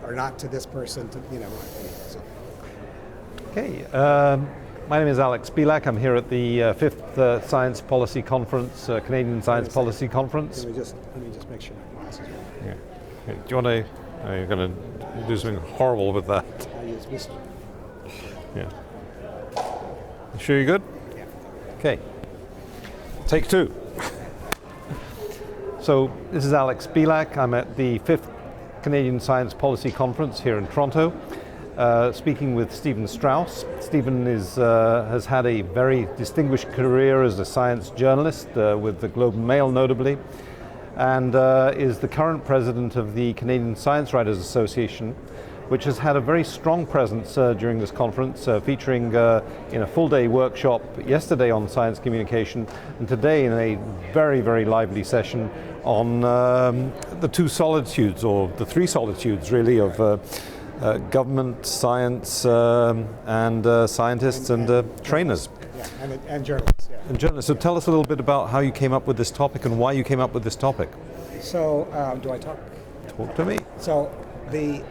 or not to this person, to, you know. So. Okay, my name is Alex Bielak. I'm here at the 5th Science Policy Conference, Canadian Science Policy Conference. Let me just make sure my glasses work. Yeah. Okay. Do you want to, you're going to do something horrible with that. I use Mr. Yeah. You sure you're good? Yeah. Okay. Take 2. So this is Alex Bielak. I'm at the 5th Canadian Science Policy Conference here in Toronto, speaking with Stephen Strauss. Stephen has had a very distinguished career as a science journalist with the Globe and Mail notably, and is the current president of the Canadian Science Writers Association, which has had a very strong presence during this conference, featuring in a full-day workshop yesterday on science communication, and today in a very, very lively session on the 2 solitudes, or the 3 solitudes really, of government, science, and scientists and trainers. Yeah, and journalists. Yeah. And journalists. So tell us a little bit about how you came up with this topic and why you came up with this topic. So, do I talk? Talk to me. So, the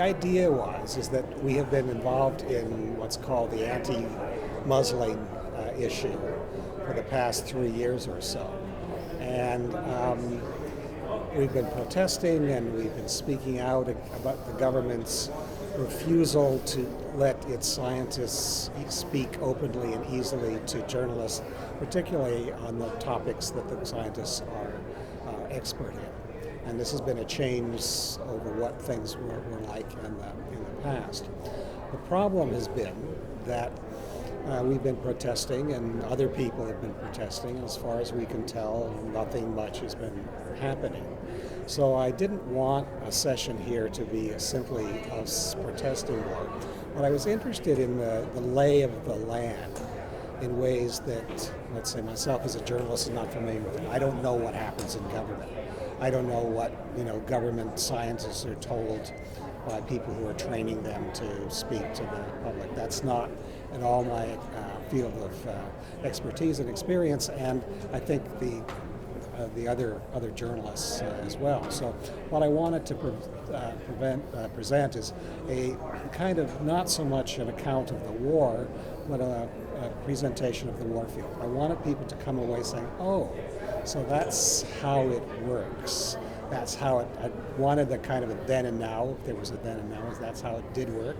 idea is that we have been involved in what's called the anti-muzzling issue for the past 3 years or so. And we've been protesting and we've been speaking out about the government's refusal to let its scientists speak openly and easily to journalists, particularly on the topics that the scientists are expert in. And this has been a change over what things were like in the past. The problem has been that we've been protesting and other people have been protesting. As far as we can tell, nothing much has been happening. So I didn't want a session here to be simply us protesting more, but I was interested in the lay of the land in ways that, let's say myself as a journalist is not familiar with it. I don't know what happens in government. I don't know what government scientists are told by people who are training them to speak to the public. That's not at all my field of expertise and experience, and I think the other journalists as well. So what I wanted to present is a kind of not so much an account of the war, but a presentation of the war field. I wanted people to come away saying, oh, so that's how it works. That's how I wanted the kind of a then and now, if there was a then and now, that's how it did work.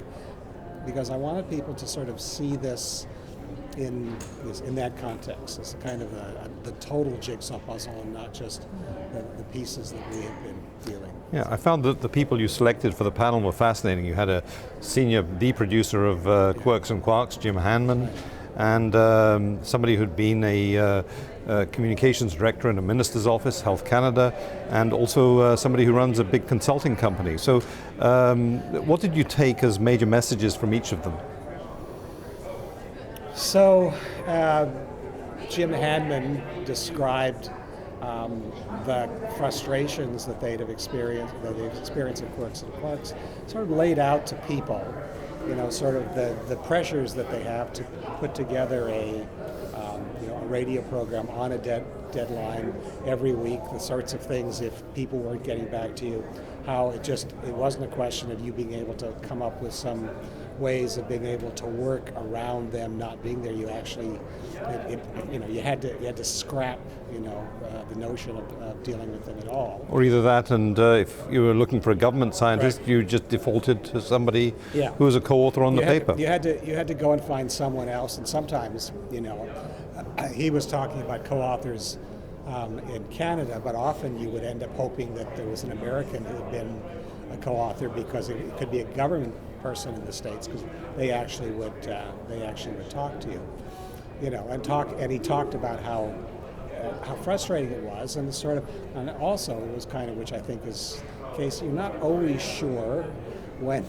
Because I wanted people to sort of see this in that context, as kind of the total jigsaw puzzle and not just the pieces that we have been feeling. Yeah, I found that the people you selected for the panel were fascinating. You had the producer of Quirks and Quarks, Jim Hanman, right, and somebody who'd been a communications director in a minister's office, Health Canada, and also somebody who runs a big consulting company. So what did you take as major messages from each of them? So Jim Hanman described the frustrations that they've experienced in Quirks and Quarks, sort of laid out to people, sort of the pressures that they have to put together a radio program on a deadline every week, the sorts of things, if people weren't getting back to you, how it wasn't a question of you being able to come up with some ways of being able to work around them not being there. You actually, you had to scrap, the notion of dealing with them at all. Or either that, and if you were looking for a government scientist, right, you just defaulted to somebody who was a co-author on the paper. You had to go and find someone else, and sometimes, he was talking about co-authors in Canada, but often you would end up hoping that there was an American who had been a co-author, because it could be a government person in the States, because they actually would talk to you, and he talked about how frustrating it was, and and also it was kind of, which I think is the case, you're not always sure when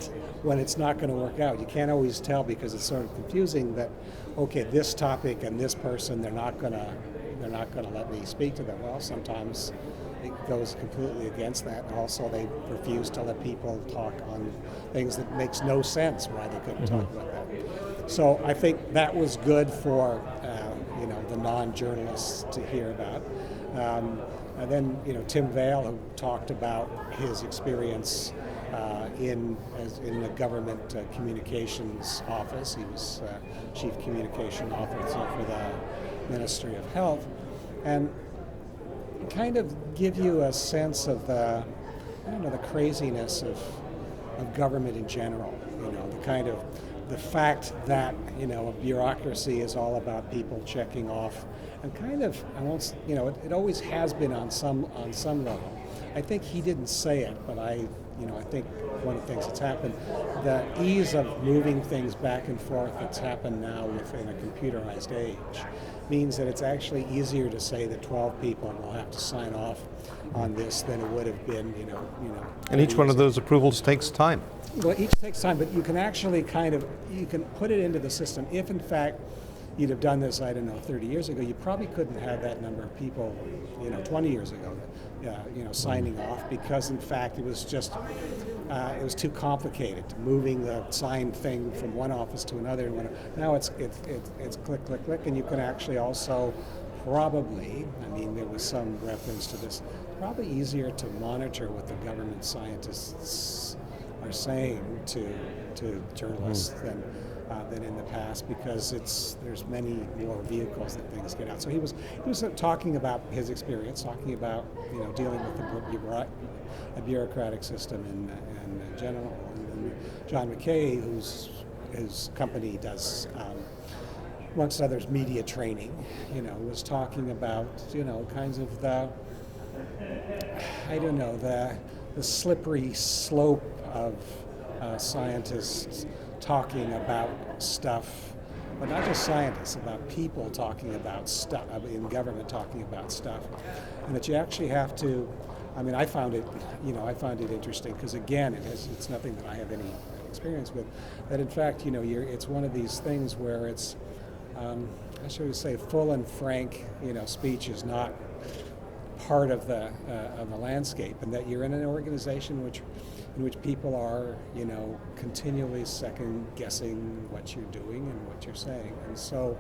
it's not going to work out. You can't always tell, because it's sort of confusing that, okay, this topic and this person, they're not going to let me speak to them. Well, sometimes it goes completely against that, and also they refuse to let people talk on things that makes no sense why they couldn't talk about that. So I think that was good for the non-journalists to hear about. And then Tim Vail, who talked about his experience in the government communications office. He was chief communication officer for the Ministry of Health, and kind of give you a sense of the craziness of government in general. The fact that a bureaucracy is all about people checking off, and it always has been on some level. I think he didn't say it, but I think one of the things that's happened, the ease of moving things back and forth that's happened now within a computerized age, means that it's actually easier to say that 12 people will have to sign off on this than it would have been, And each one of those approvals takes time. Well, each takes time, but you can actually you can put it into the system. If in fact you'd have done this, 30 years ago, you probably couldn't have that number of people, 20 years ago, signing off, because in fact it was just, it was too complicated, moving the signed thing from one office to another. Now it's click, click, click, and you can actually also probably, there was some reference to this, probably easier to monitor what the government scientists are saying to journalists than in the past, because there's many more vehicles that things get out. So he was talking about his experience, talking about dealing with a bureaucratic system in general. And John McKay, his company does, amongst others, media training, was talking about kinds of the slippery slope of scientists talking about stuff, but not just scientists, about people talking about stuff, in government talking about stuff, and that you actually have to, I found it interesting, because again, it's nothing that I have any experience with, that in fact, it's one of these things where it's, I should say, full and frank, speech is not part of the landscape, and that you're in an organization in which people are, continually second guessing what you're doing and what you're saying. And so,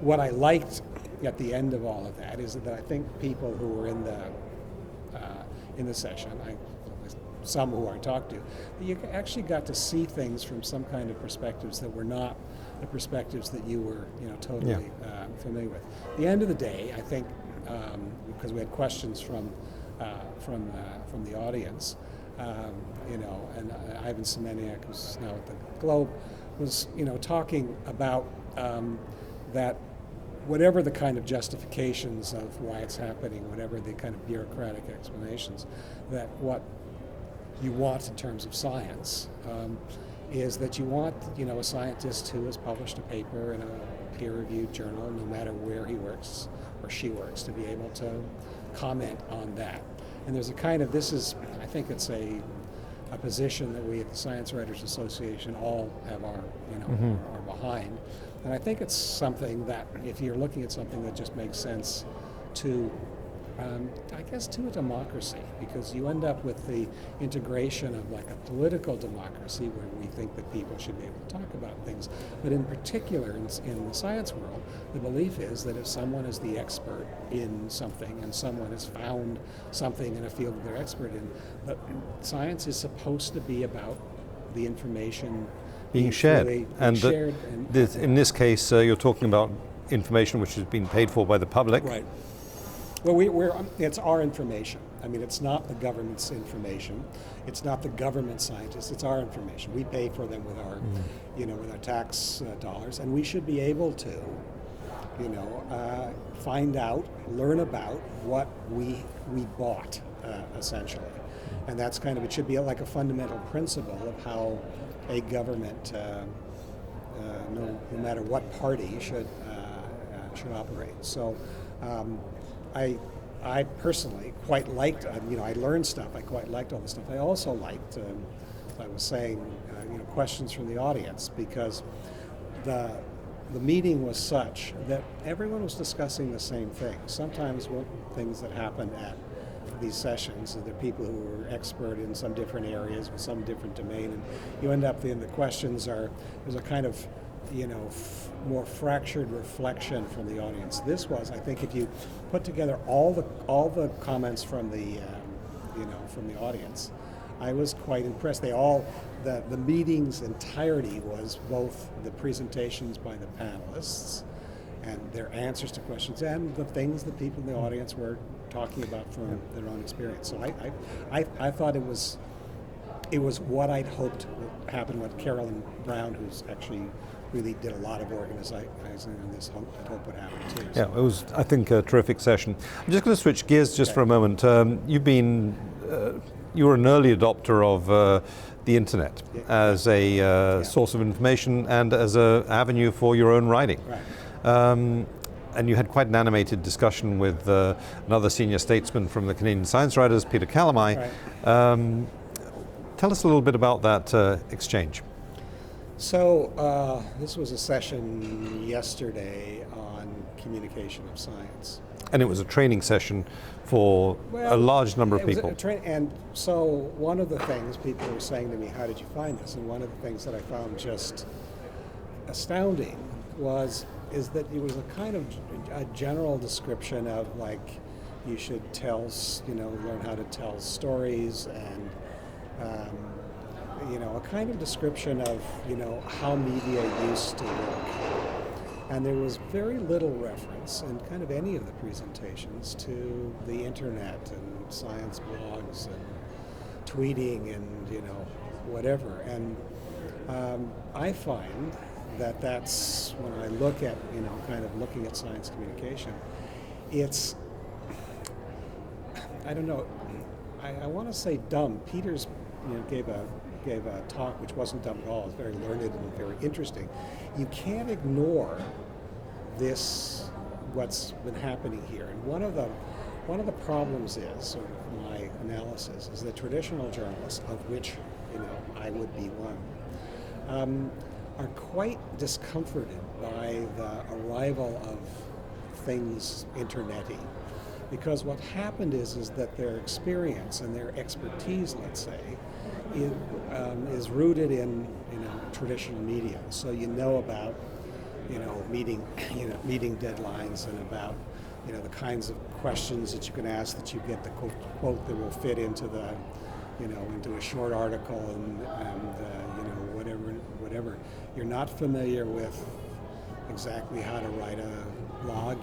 what I liked at the end of all of that is that I think people who were in the session, some who I talked to, you actually got to see things from some kind of perspectives that were not the perspectives that you were, totally familiar with. At the end of the day, I think, because we had questions from the audience, and Ivan Semeniuk, who's now at the Globe, was talking about that whatever the kind of justifications of why it's happening, whatever the kind of bureaucratic explanations, that what you want in terms of science is that you want a scientist who has published a paper in a peer-reviewed journal, no matter where he works or she works, to be able to comment on that. And there's a kind of, I think it's a position that we at the Science Writers Association all have are behind. And I think it's something that, if you're looking at something that just makes sense to, to a democracy, because you end up with the integration of like a political democracy where we think that people should be able to talk about things. But in particular, in the science world, the belief is that if someone is the expert in something and someone has found something in a field that they're expert in, but science is supposed to be about the information being shared. In this case, you're talking about information which has been paid for by the public. Right. Well, it's our information. It's not the government's information. It's not the government scientists. It's our information. We pay for them with our, with our tax dollars, and we should be able to, find out, learn about what we bought, essentially, and that's it should be like a fundamental principle of how a government, no matter what party, should operate. So. I personally quite liked, I learned stuff. I quite liked all this stuff. I also liked, I was saying, questions from the audience, because the meeting was such that everyone was discussing the same thing. Sometimes things that happen at these sessions, there are people who are expert in some different areas with some different domain, and you end up in the questions there's a kind of more fractured reflection from the audience. This was, I think, if you put together all the comments from the from the audience, I was quite impressed. The meeting's entirety was both the presentations by the panelists and their answers to questions and the things that people in the audience were talking about from their own experience. So I thought it was what I'd hoped would happen. What Carolyn Brown, who's actually really did a lot of organizing on this, I'd hope would happen too. Yeah, it was, I think, a terrific session. I'm just going to switch gears just for a moment. You were an early adopter of the internet as a source of information and as an avenue for your own writing. Right. And you had quite an animated discussion with another senior statesman from the Canadian Science Writers, Peter Calamai. Right. Tell us a little bit about that exchange. So this was a session yesterday on communication of science. And it was a training session for a large number of people. And so one of the things people were saying to me, how did you find this? And one of the things that I found just astounding is that it was a kind of a general description of, like, you should learn how to tell stories, and a kind of description of how media used to work. And there was very little reference in kind of any of the presentations to the internet and science blogs and tweeting and whatever. And I find that's when I look at kind of looking at science communication, it's, I don't know, I want to say dumb. Peters gave a talk which wasn't dumb at all. It was very learned and very interesting. You can't ignore what's been happening here. And one of the problems is, sort of my analysis, is that traditional journalists, of which I would be one, are quite discomforted by the arrival of things internet-y. Because what happened is that their experience and their expertise, let's say, is rooted in traditional media. So about meeting deadlines, and about the kinds of questions that you can ask that you get the quote that will fit into the into a short article, and whatever. You're not familiar with exactly how to write a blog,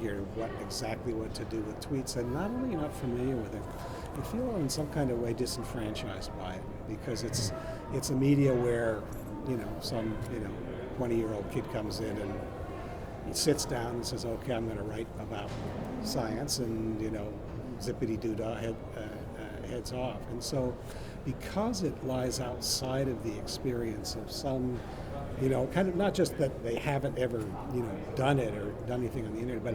exactly what to do with tweets, and not only you're not familiar with it, you feel in some kind of way disenfranchised by it, because it's a media where some 20-year-old kid comes in and he sits down and says, okay, I'm going to write about science, and zippity-doo-dah heads off. And so because it lies outside of the experience of some kind of, not just that they haven't ever, done it or done anything on the internet, but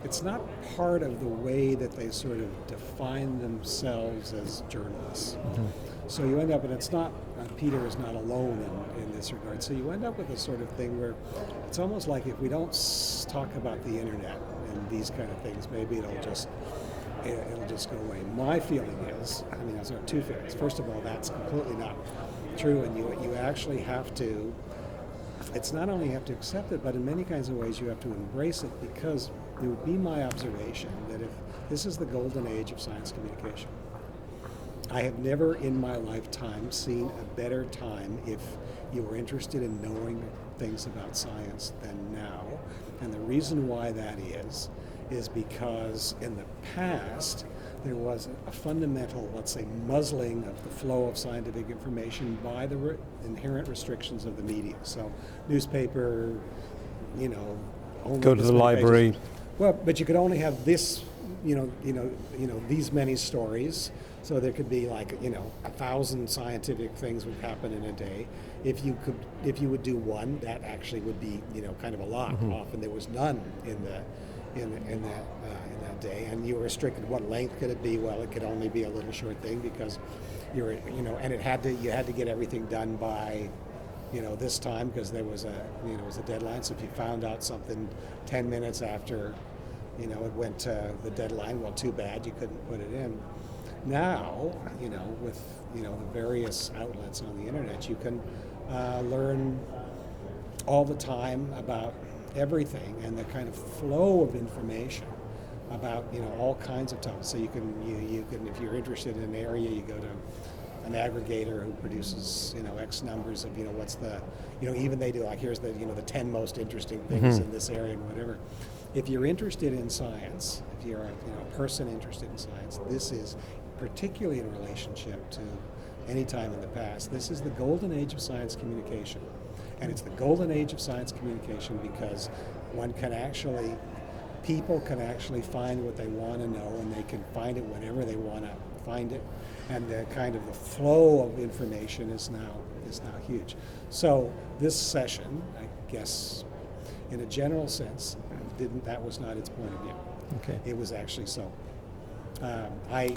it's not part of the way that they sort of define themselves as journalists. Mm-hmm. So you end up, and it's not, Peter is not alone in this regard, so you end up with a sort of thing where it's almost like if we don't talk about the internet and these kind of things, maybe it'll just go away. My feeling is, there are two feelings. First of all, that's completely not true, and you actually have to, it's not only you have to accept it, but in many kinds of ways you have to embrace it, because it would be my observation that if this is the golden age of science communication, I have never in my lifetime seen a better time if you were interested in knowing things about science than now. And the reason why that is because in the past there was a fundamental, let's say, muzzling of the flow of scientific information by the inherent restrictions of the media. So newspaper, only go to the library. Pages. Well, but you could only have this, these many stories. So there could be 1,000 scientific things would happen in a day. If you would do one, that actually would be kind of a lot. Mm-hmm. Often there was none in that day, and you were restricted. What length could it be? Well, it could only be a little short thing, because and you had to get everything done by this time, because there was a deadline. So if you found out something 10 minutes after it went to the deadline, well, too bad, you couldn't put it in. Now, with the various outlets on the internet, you can learn all the time about everything, and the kind of flow of information about all kinds of topics. So you can if you're interested in an area, you go to an aggregator who produces, X numbers of, what's the, even they do, like, here's the, the 10 most interesting things in this area and whatever. If you're interested in science, if you're a person interested in science, this is, particularly in relationship to any time in the past, this is the golden age of science communication. And it's the golden age of science communication because people can actually find what they want to know, and they can find it whenever they want to find it. And the flow of information is now huge. So this session, I guess, in a general sense, that was not its point of view. Okay. It was actually so. I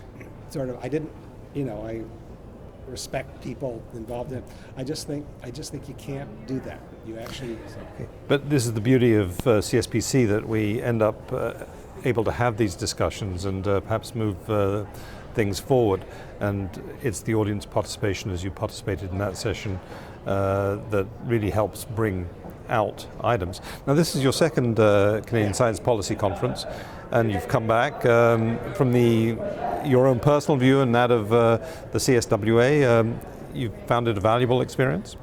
respect people involved in it. I just think you can't do that. You actually. Okay. But this is the beauty of CSPC, that we end up able to have these discussions and perhaps move things forward. And it's the audience participation, as you participated in that session, that really helps bring out items. Now, this is your second Canadian Science Policy Conference, and you've come back from your own personal view and that of the CSWA. You found it a valuable experience?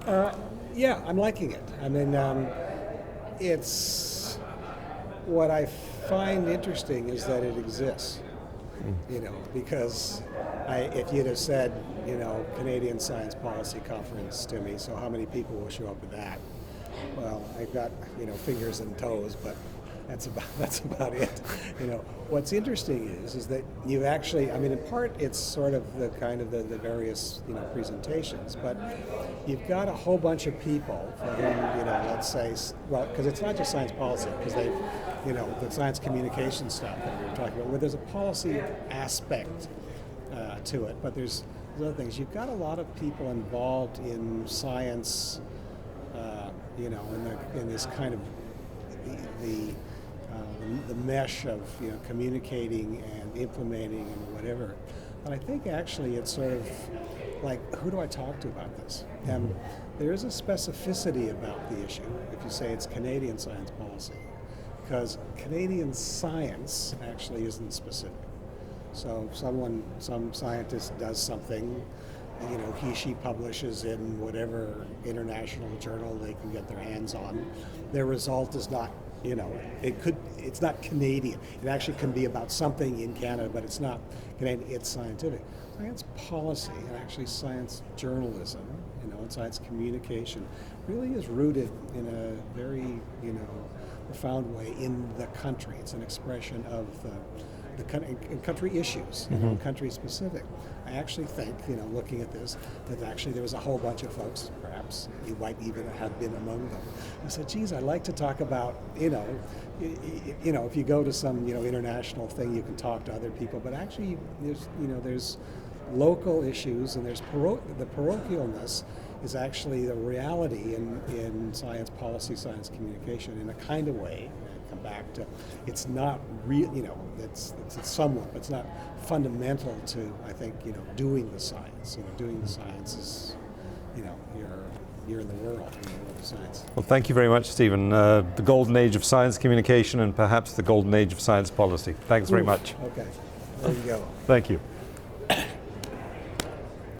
Yeah, I'm liking it. I mean, it's what I find interesting is that it exists. Because if you'd have said, Canadian Science Policy Conference to me, so how many people will show up at that? Well, I've got, fingers and toes, but that's about it. What's interesting is that you actually, in part it's sort of the the various, presentations, but you've got a whole bunch of people for whom, let's say, well, because it's not just science policy, because they've, the science communication stuff that we were talking about, where there's a policy aspect to it, but there's other things. You've got a lot of people involved in science, in this kind of the mesh of communicating and implementing and whatever. But I think actually it's sort of like, who do I talk to about this? And there is a specificity about the issue if you say it's Canadian science policy, because Canadian science actually isn't specific. So some scientist does something, she publishes in whatever international journal they can get their hands on. Their result is not, it's not Canadian. It actually can be about something in Canada, but it's not Canadian, it's scientific. Science policy and actually science journalism, and science communication really is rooted in a very, profound way in the country. It's an expression of the country issues, country specific. I actually think, looking at this, that actually there was a whole bunch of folks, perhaps you might even have been among them, who said, geez, I'd like to talk about, if you go to some, international thing, you can talk to other people, but actually there's local issues, and there's the parochialness is actually the reality in science policy, science communication in a kind of way. Come back to, it's not real, it's somewhat, but it's not fundamental to, I think, doing the science. Doing the science is, you're in the world, of science. Well, thank you very much, Stephen. The golden age of science communication and perhaps the golden age of science policy. Thanks very much. Okay, there you go. Thank you.